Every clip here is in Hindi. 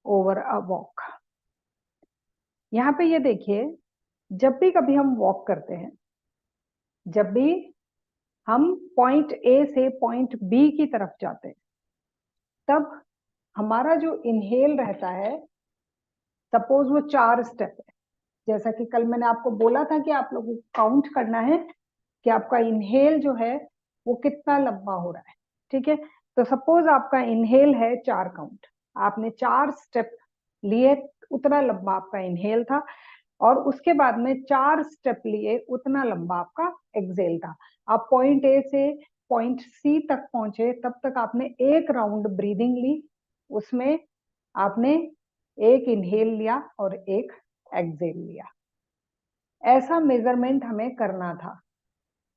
Over a walk. यहाँ पे ये देखिए, जब भी कभी हम वॉक करते हैं, जब भी हम पॉइंट ए से पॉइंट बी की तरफ जाते हैं, तब हमारा जो इनहेल रहता है, सपोज वो 4 स्टेप है। जैसा कि कल मैंने आपको बोला था कि आप लोगों को काउंट करना है कि आपका इनहेल जो है वो कितना लंबा हो रहा है। ठीक है, तो सपोज आपका इनहेल है 4 काउंट, आपने 4 स्टेप लिए, उतना लंबा आपका इनहेल था, और उसके बाद में 4 स्टेप लिए, उतना लंबा आपका एक्सेल था। आप पॉइंट ए से पॉइंट सी तक पहुंचे, तब तक आपने एक राउंड ब्रीदिंग ली, उसमें आपने एक इनहेल लिया और एक एक्सेल लिया। ऐसा मेजरमेंट हमें करना था।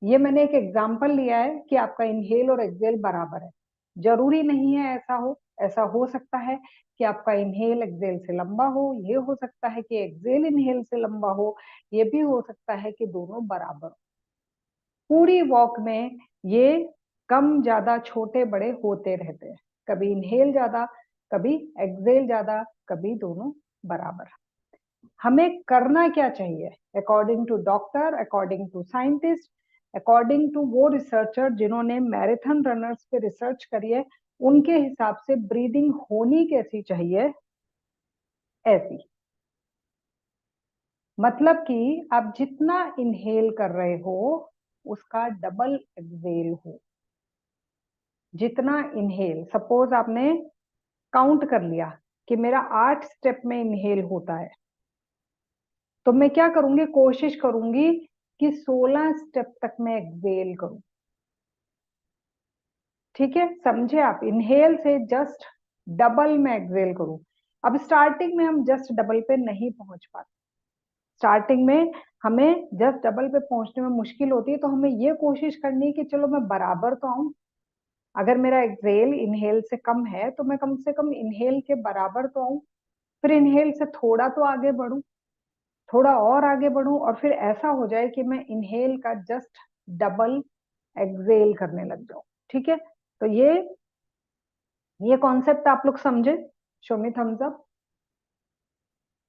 ये मैंने एक एग्जांपल लिया है कि आपका इनहेल और एक्सेल बराबर है। जरूरी नहीं है ऐसा हो, ऐसा हो सकता है कि आपका इनहेल एक्सेल से लंबा हो, ये हो सकता है कि एक्सेल इनहेल से लंबा हो, ये भी हो सकता है कि दोनों बराबर हो। पूरी वॉक में ये कम ज्यादा छोटे बड़े होते रहते हैं, कभी इनहेल ज्यादा, कभी एक्सेल ज्यादा, कभी दोनों बराबर। हमें करना क्या चाहिए according to doctor, according to scientist, according to वो रिसर्चर जिन्होंने मैराथन रनर्स पे रिसर्च करी है, उनके हिसाब से ब्रीदिंग होनी कैसी चाहिए, ऐसी। मतलब कि आप जितना इनहेल कर रहे हो उसका डबल एक्सेल हो। जितना इनहेल, सपोज आपने काउंट कर लिया कि मेरा 8 स्टेप में इनहेल होता है, तो मैं क्या करूंगी, कोशिश करूंगी कि 16 स्टेप तक मैं एक्सेल करूं। ठीक है, समझे आप, इनहेल से जस्ट डबल में एक्सेल करूं। अब स्टार्टिंग में हम जस्ट डबल पे नहीं पहुंच पाते, स्टार्टिंग में हमें जस्ट डबल पे पहुंचने में मुश्किल होती है, तो हमें ये कोशिश करनी है कि चलो मैं बराबर तो आऊं। अगर मेरा एक्सेल इनहेल से कम है तो मैं कम से कम इनहेल के बराबर तो आऊं, फिर इनहेल से थोड़ा तो आगे बढ़ूं, थोड़ा और आगे बढ़ूं, और फिर ऐसा हो जाए कि मैं इनहेल का जस्ट डबल एक्सेल करने लग जाऊं। ठीक है, तो ये कॉन्सेप्ट आप लोग समझे। Show me thumbs up.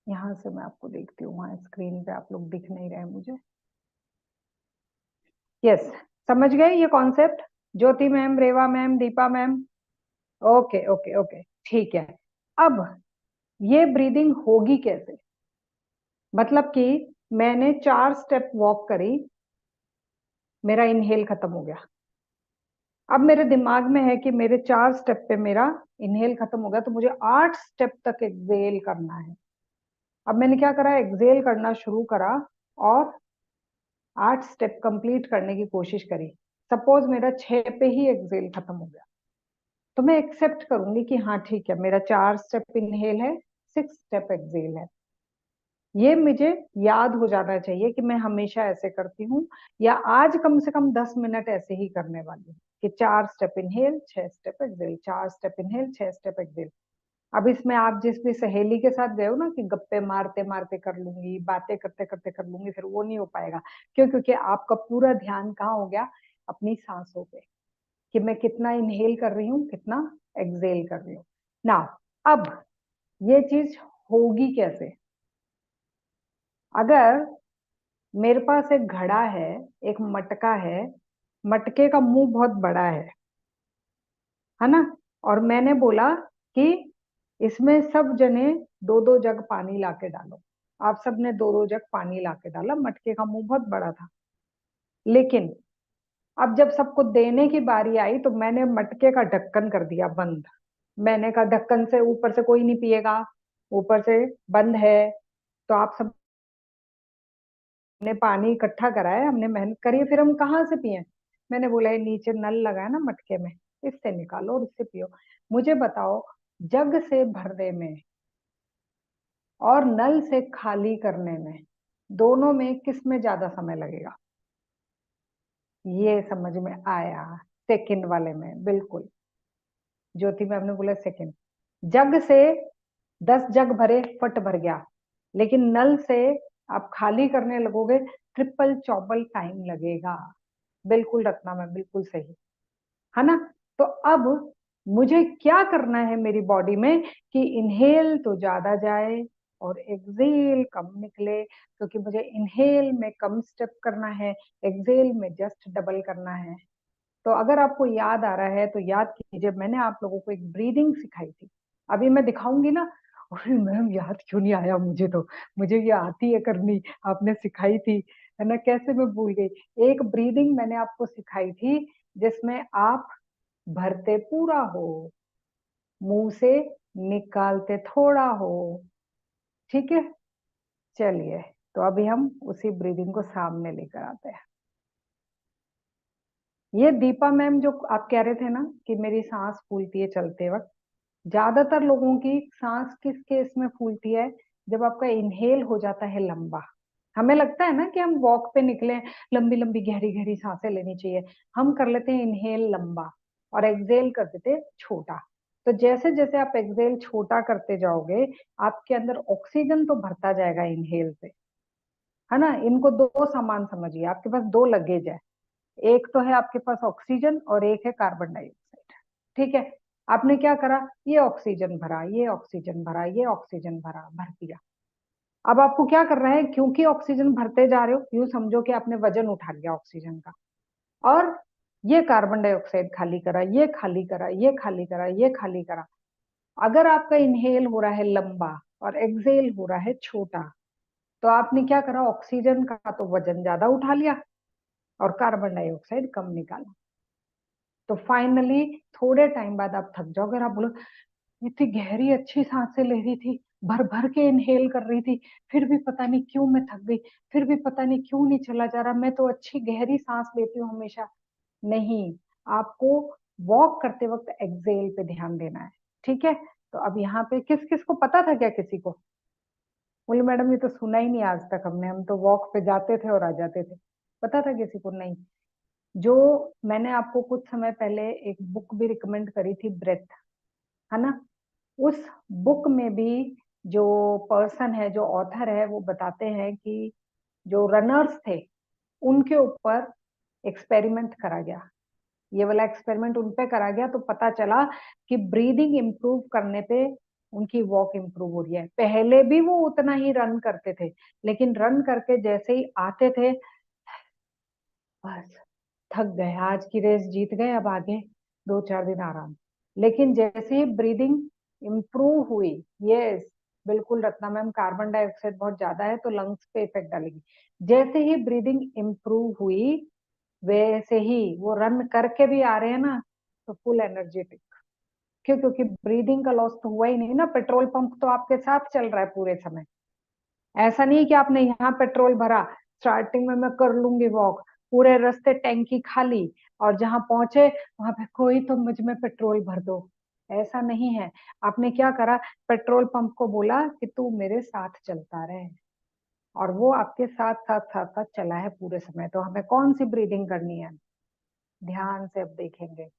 यहां से मैं आपको देखती हूँ, वहां स्क्रीन पे आप लोग दिख नहीं रहे मुझे। यस, समझ गए ये concept, Jyoti ma'am, Reva ma'am, Deepa ma'am. Okay okay okay, ठीक है। अब ये ब्रीदिंग होगी कैसे, मतलब कि मैंने 4 स्टेप वॉक करी, मेरा इनहेल खत्म हो गया। अब मेरे दिमाग में है कि मेरे 4 स्टेप पे मेरा इनहेल खत्म हो गया, तो मुझे 8 स्टेप तक एक्सेल करना है। अब मैंने क्या करा, एक्सेल करना शुरू करा और 8 स्टेप कंप्लीट करने की कोशिश करी। सपोज मेरा 6 पे ही एक्सेल खत्म हो गया, तो मैं एक्सेप्ट करूंगी कि हाँ ठीक है, मेरा 4 स्टेप इनहेल है, 6 स्टेप एक्सेल है। ये मुझे याद हो जाना चाहिए कि मैं हमेशा ऐसे करती हूँ, या आज कम से कम 10 मिनट ऐसे ही करने वाली हूँ कि 4 step inhale, 6 step exhale, 4 step inhale, 6 step exhale. अब इसमें आप जिस भी सहेली के साथ गए हो ना कि गप्पे मारते मारते कर लूंगी, बातें करते करते कर लूंगी, फिर वो नहीं हो पाएगा। क्यों? क्योंकि आपका पूरा ध्यान कहाँ हो गया, अपनी सांसों पे, कि मैं कितना इनहेल कर रही हूँ, कितना एक्सेल कर रही हूँ ना। अब ये चीज होगी कैसे, अगर मेरे पास एक घड़ा है, एक मटका है, मटके का मुंह बहुत बड़ा है ना, और मैंने बोला कि इसमें सब जने 2-2 जग पानी लाके डालो। आप सब ने 2-2 जग पानी लाके डाला, मटके का मुंह बहुत बड़ा था। लेकिन अब जब सबको देने की बारी आई तो मैंने मटके का ढक्कन कर दिया बंद। मैंने कहा ढक्कन से ऊपर से कोई नहीं पिएगा, ऊपर से बंद है, तो आप सब ने पानी इकट्ठा करा है, हमने मेहनत करी है, फिर हम कहाँ से पिए। मैंने बोला ये नीचे नल लगा है ना मटके में, इससे निकालो और इससे पियो। मुझे बताओ, जग से भरने में और नल से खाली करने में, दोनों में किस में ज्यादा समय लगेगा? ये समझ में आया, सेकंड वाले में, बिल्कुल। ज्योति मैम ने बोला सेकंड। जग से 10 जग भरे, फट भर गया, लेकिन नल से आप खाली करने लगोगे, ट्रिपल चौबल टाइम लगेगा। बिल्कुल रखना, मैं बिल्कुल सही, है ना। तो अब मुझे क्या करना है मेरी बॉडी में कि इनहेल तो ज्यादा जाए और एक्सेल कम निकले, क्योंकि मुझे इनहेल में कम स्टेप करना है, एक्सेल में जस्ट डबल करना है। तो अगर आपको याद आ रहा है तो याद कीजिए, मैंने आप लोगों को एक ब्रीदिंग सिखाई थी, अभी मैं दिखाऊंगी ना। अरे मैम याद क्यों नहीं आया मुझे, तो मुझे ये आती है करनी, आपने सिखाई थी, है ना, कैसे मैं भूल गई। एक ब्रीदिंग मैंने आपको सिखाई थी जिसमें आप भरते पूरा हो, मुंह से निकालते थोड़ा हो, ठीक है। चलिए, तो अभी हम उसी ब्रीदिंग को सामने लेकर आते हैं। ये दीपा मैम जो आप कह रहे थे ना कि मेरी सांस फूलती है चलते वक्त, ज्यादातर लोगों की सांस किस केस में फूलती है, जब आपका इनहेल हो जाता है लंबा। हमें लगता है ना कि हम वॉक पे निकले, लंबी लंबी गहरी गहरी सांसें लेनी चाहिए, हम कर लेते हैं इनहेल लंबा और एक्सहेल कर देते हैं छोटा। तो जैसे जैसे आप एक्सहेल छोटा करते जाओगे, आपके अंदर ऑक्सीजन तो भरता जाएगा इनहेल से, है ना। इनको दो सामान समझिए, आपके पास दो लगेज है, एक तो है आपके पास ऑक्सीजन और एक है कार्बन डाइऑक्साइड, ठीक है। आपने क्या करा, ये ऑक्सीजन भरा, ये ऑक्सीजन भरा, ये ऑक्सीजन भरा, भर दिया। अब आपको क्या करना है, क्योंकि ऑक्सीजन भरते जा रहे हो, यूं समझो कि आपने वजन उठा लिया ऑक्सीजन का, और ये कार्बन डाइऑक्साइड खाली करा, ये खाली करा, ये खाली करा, ये खाली करा। अगर आपका इनहेल हो रहा है लंबा और एक्सहेल हो रहा है छोटा, तो आपने क्या करा, ऑक्सीजन का तो वजन ज्यादा उठा लिया और कार्बन डाइऑक्साइड कम निकाला। तो फाइनली थोड़े टाइम बाद आप थक जाओगे और आप बोलो, इतनी गहरी अच्छी सांसें ले रही थी, भर भर के इनहेल कर रही थी, फिर भी पता नहीं क्यों मैं थक गई, फिर भी पता नहीं क्यों नहीं चला जा रहा, मैं तो अच्छी गहरी सांस लेती हूँ हमेशा। नहीं, आपको वॉक करते वक्त एक्सेल पे ध्यान देना है, ठीक है। तो अब यहाँ पे किस किस को पता था क्या, किसी को? बोले मैडम ये तो सुना ही नहीं आज तक हमने, हम तो वॉक पे जाते थे और आ जाते थे। पता था किसी को? नहीं। जो मैंने आपको कुछ समय पहले एक बुक भी रिकमेंड करी थी, ब्रेथ, है ना, उस बुक में भी जो पर्सन है, जो ऑथर है, वो बताते हैं कि जो रनर्स थे उनके ऊपर एक्सपेरिमेंट करा गया, ये वाला एक्सपेरिमेंट उन पे करा गया, तो पता चला कि ब्रीदिंग इंप्रूव करने पे उनकी वॉक इंप्रूव हो रही है। पहले भी वो उतना ही रन करते थे, लेकिन रन करके जैसे ही आते थे, बस थक गए, आज की रेस जीत गए, अब आगे 2-4 दिन आराम। लेकिन जैसे ही ब्रीदिंग इंप्रूव हुई, यस बिल्कुल रत्ना मैम, कार्बन डाइऑक्साइड बहुत ज्यादा है तो लंग्स पे इफेक्ट डालेगी। जैसे ही ब्रीदिंग इंप्रूव हुई, वैसे ही वो रन करके भी आ रहे हैं ना, तो फुल एनर्जेटिक। क्यों? क्योंकि ब्रीदिंग का लॉस तो हुआ ही नहीं ना, पेट्रोल पंप तो आपके साथ चल रहा है पूरे समय। ऐसा नहीं कि आपने यहाँ पेट्रोल भरा, स्टार्टिंग में मैं कर लूंगी वॉक, पूरे रास्ते टैंकी खाली, और जहां पहुंचे वहां पे कोई तो मुझ में पेट्रोल भर दो, ऐसा नहीं है। आपने क्या करा, पेट्रोल पंप को बोला कि तू मेरे साथ चलता रहे, और वो आपके साथ साथ साथ साथ चला है पूरे समय। तो हमें कौन सी ब्रीदिंग करनी है, ध्यान से अब देखेंगे।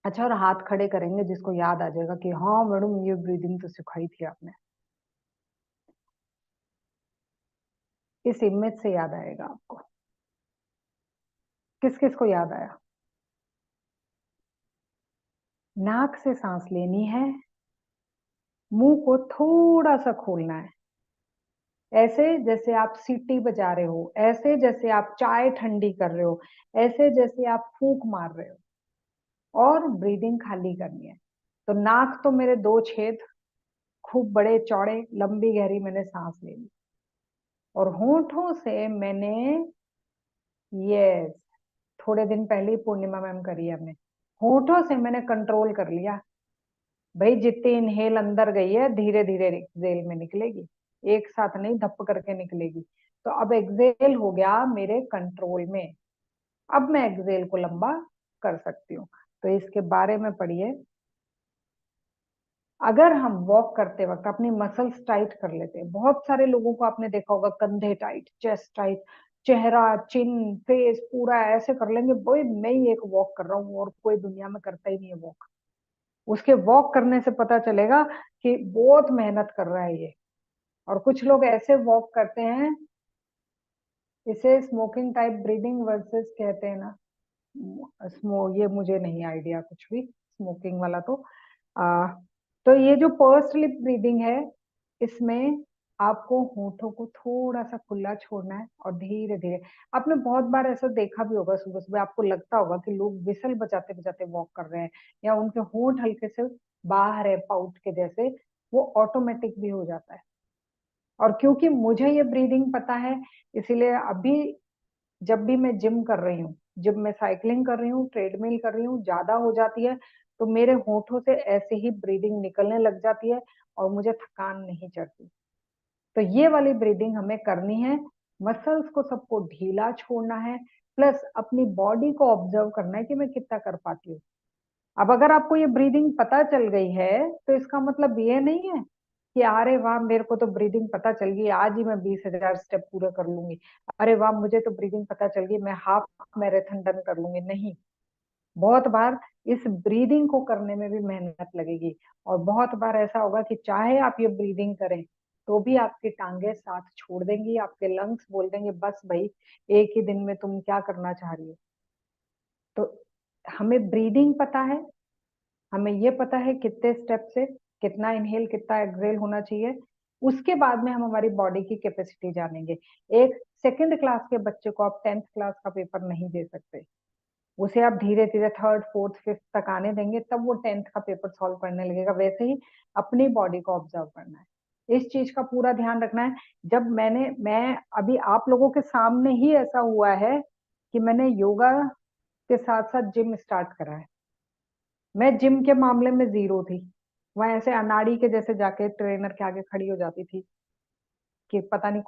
अच्छा, और हाथ खड़े करेंगे जिसको याद आ जाएगा कि हाँ मैडम ये ब्रीदिंग तो सिखाई थी आपने, इस इमेज से याद आएगा आपको। किस किस को याद आया? नाक से सांस लेनी है, मुंह को थोड़ा सा खोलना है, ऐसे जैसे आप सीटी बजा रहे हो, ऐसे जैसे आप चाय ठंडी कर रहे हो, ऐसे जैसे आप फूंक मार रहे हो, और ब्रीदिंग खाली करनी है। तो नाक तो मेरे दो छेद, खूब बड़े चौड़े, लंबी गहरी मैंने सांस ले ली, और होठों से मैंने, यस, थोड़े दिन पहले ही पूर्णिमा मैम करी है हमने, होठों से मैंने कंट्रोल कर लिया। भाई जितनी इनहेल अंदर गई है, धीरे धीरे एक्सेल में निकलेगी, एक साथ नहीं धप करके निकलेगी। तो अब एक्सेल हो गया मेरे कंट्रोल में, अब मैं एक्सेल को लंबा कर सकती हूँ। तो इसके बारे में पढ़िए। अगर हम वॉक करते वक्त अपनी मसल्स टाइट कर लेते हैं, बहुत सारे लोगों को आपने देखा होगा, कंधे टाइट, चेस्ट टाइट, चेहरा, चिन, फेस पूरा ऐसे कर लेंगे, भाई मैं ही एक वॉक कर रहा हूँ और कोई दुनिया में करता ही नहीं है वॉक। उसके वॉक करने से पता चलेगा कि बहुत मेहनत कर रहा है ये। और कुछ लोग ऐसे वॉक करते हैं, इसे स्मोकिंग टाइप ब्रीदिंग वर्सेस कहते हैं ना, ये मुझे नहीं आइडिया कुछ भी स्मोकिंग वाला। आ, तो ये जो पर्स लिप ब्रीदिंग है, इसमें आपको होठों को थोड़ा सा खुला छोड़ना है और धीरे धीरे। आपने बहुत बार ऐसा देखा भी होगा, सुबह सुबह आपको लगता होगा कि लोग विसल बजाते बजाते वॉक कर रहे हैं, या उनके होंठ हल्के से बाहर है पाउट के जैसे, वो ऑटोमेटिक भी हो जाता है। और क्योंकि मुझे ये ब्रीदिंग पता है, इसीलिए अभी जब भी मैं जिम कर रही हूँ, जब मैं साइकिलिंग कर रही हूँ, ट्रेडमिल कर रही हूँ, ज्यादा हो जाती है, तो मेरे होठों से ऐसे ही ब्रीदिंग निकलने लग जाती है और मुझे थकान नहीं चढ़ती। तो ये वाली ब्रीदिंग हमें करनी है। मसल्स को सबको ढीला छोड़ना है, प्लस अपनी बॉडी को ऑब्जर्व करना है कि मैं कितना कर पाती हूँ। अब अगर आपको ये ब्रीदिंग पता चल गई है, तो इसका मतलब ये नहीं है कि अरे वाह मेरे को तो ब्रीदिंग पता चल गई, आज ही मैं 20,000 स्टेप पूरे कर लूंगी, अरे वाह मुझे तो ब्रीदिंग पता चल गई, मैं हाफ मैराथन डन कर लूंगी। नहीं, बहुत बार इस ब्रीदिंग को करने में भी मेहनत लगेगी। और बहुत बार ऐसा होगा कि चाहे आप ये ब्रीदिंग करें तो भी आपकी टांगे साथ छोड़ देंगी, आपके लंग्स बोल देंगे बस भाई, एक ही दिन में तुम क्या करना चाह रही हो। तो हमें ब्रीदिंग पता है, हमें ये पता है कितने स्टेप से कितना इनहेल कितना एक्सहेल होना चाहिए। उसके बाद में हम हमारी बॉडी की कैपेसिटी जानेंगे। एक सेकंड क्लास के बच्चे को आप 10th क्लास का पेपर नहीं दे सकते, उसे आप धीरे धीरे थर्ड फोर्थ फिफ्थ तक आने देंगे, तब वो 10th का पेपर सॉल्व करने लगेगा। वैसे ही अपनी बॉडी को ऑब्जर्व करना है, इस चीज का पूरा ध्यान रखना है। जब मैं अभी आप लोगों के सामने ही ऐसा हुआ है कि मैंने योगा के साथ साथ जिम स्टार्ट करा है। मैं जिम के मामले में जीरो थी, वहां ऐसे अनाड़ी के जैसे जाके ट्रेनर के आगे खड़ी हो जाती थी कि पता नहीं